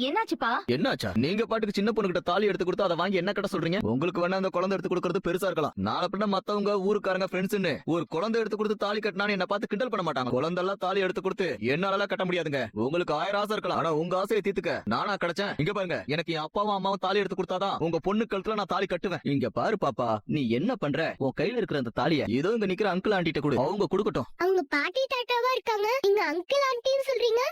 என்னாச்சுப்பா? என்னாச்சா? நீங்க பாட்டுக்கு சின்ன பொண்ணு கிட்ட தாலி எடுத்து கொடுத்து அதை வாங்கி என்ன கட்ட சொல்றீங்க? உங்களுக்கு வேணா அந்த குழந்தை எடுத்து கொடுக்கறது பெருசா இருக்கலாம். நாளை பின்ன மத்தவங்க ஊருக்காரங்க ஃப்ரெண்ட்ஸ்னு ஒரு குழந்தை எடுத்து கொடுத்து தாலி கட்டினான்னு என்ன பார்த்து கிண்டல் பண்ண மாட்டாங்க. குழந்தை எல்லாம் தாலி எடுத்து கொடுத்து என்னால கட்ட முடியாதுங்க. உங்களுக்கு 1000 ஆசை இருக்கலாம், ஆனா உங்க ஆசையை தீர்த்துக்க நானா கிடைச்சேன். இங்க பாருங்க, எனக்கு என் அப்பாவும் அம்மாவும் தாலி எடுத்து கொடுத்தாதான் உங்க பொண்ணு கழுத்துல நான் தாலி கட்டுவேன். இங்க பாரு பாப்பா, நீ என்ன பண்ற? உன் கையில இருக்கிற அந்த தாலிய ஏதோ இங்க நிக்கிற அங்கிள் ஆண்டிட்ட கொடு, அவங்க கொடுக்கட்டும். அவங்க பாட்டி தாத்தாவா இருக்காங்க, இங்க அங்கிள் ஆண்டின்னு சொல்றீங்க.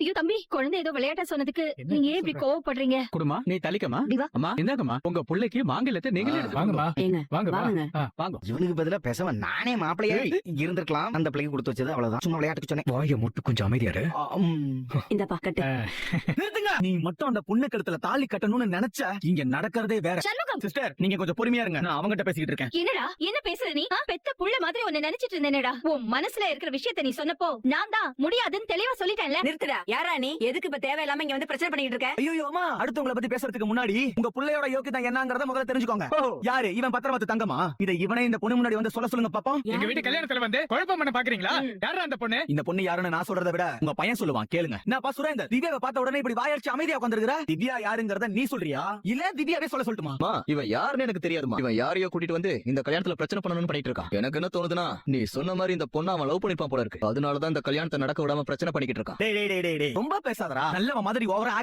ஐயோ தம்பி, குழந்தை ஏதோ விளையாட்டா சொன்னதுக்கு நீங்க ஏன் இப்படி கோவப்படுறீங்க? குடுமா, நீ தலிக்கமா. அம்மா இந்தாங்கம்மா, உங்க பிள்ளைக்கு மாங்கல்யத்தை நீங்களே எடுத்துவாங்கம்மா. வாங்க. இவனுக்கு பதிலா பேசாம நானே மாப்பிள்ளையா இருந்திருக்கலாம். அந்த பிள்ளைக்கு கொடுத்து வச்சது அவ்வளவுதான். சும்மா விளையாட்டுக்கு சொன்னேன். வாய முட்டு கொஞ்சம் அமைதியாரு. இந்த பக்கத்து நிறுத்துங்க. நீ மட்டும் அந்த பொண்ணு கழுத்துல தாலி கட்டணும்னு நினைச்சா இங்க நடக்கிறதே வேற. சிஸ்டர், நீங்க கொஞ்சம் பொறுமையா இருங்க, நான் அவங்கிட்ட பேசிக்கிட்டு இருக்கேன். என்னடா என்ன பேசுற நீ? பெத்த புள்ள மாதிரி உன்னை நினைச்சிட்டு இருந்தேனடா. உன் மனசுல இருக்கிற விஷயத்தை நீ சொன்னப்போ நான் தான் முடியாதுன்னு தெளிவா சொல்லிட்டேன்ல. நிறுத்துடா. யாரா நீ? எதுக்கு இப்ப தேவையில்லாம இங்க வந்து பிரச்சனை பண்ணிட்டு இருக்க? ஐயோ அம்மா, அடுத்தவங்கள பத்தி பேசுறதுக்கு முன்னாடி உங்க பிள்ளையோட யோக்கியதை என்னங்கறத முதல்ல தெரிஞ்சுக்கோங்க. யாரு இவன்? பத்திரமாத்து தங்கமா? இதை இவனே இந்த பொண்ணு முன்னாடி வந்து சொல்லுங்க பாப்போம். எங்க வீட்டு கல்யாணத்துல வந்து குழப்பம் பண்ண பாக்குறீங்களா? யாரா அந்த பொண்ணு? இந்த பொண்ணு யாருன்னு நான் சொல்றதை விட உங்க பையன் சொல்லுவான், கேளுங்க. என்னப்பா சுரேந்தர், திவ்யாவை பார்த்த உடனே இப்படி வாயடிச்சு அமைதியா உட்கார்ந்திருக்கிற? திவ்யா யாருங்கறத நீ சொல்றியா இல்ல திவ்யாவே சொல்லட்டுமா? இவன் யாருன்னு எனக்கு தெரியாதுமா. இவன் யாரையோ கூட்டிட்டு வந்து இந்த கல்யாணத்துல பிரச்சனை பண்ணணும்னு பண்ணிட்டு இருக்கான். எனக்கு என்ன தோணுதுன்னா, நீ சொன்ன மாதிரி இந்த பொண்ணை அவன் லவ் பண்ணிப்பான் போல இருக்கு. அதனாலதான் இந்த கல்யாணத்தை நடக்க விடாம பிரச்சனை பண்ணிக்கிட்டு இருக்கான். ரொம்ப பேசாதடா. நல்லவ மாதிரி ஓவரா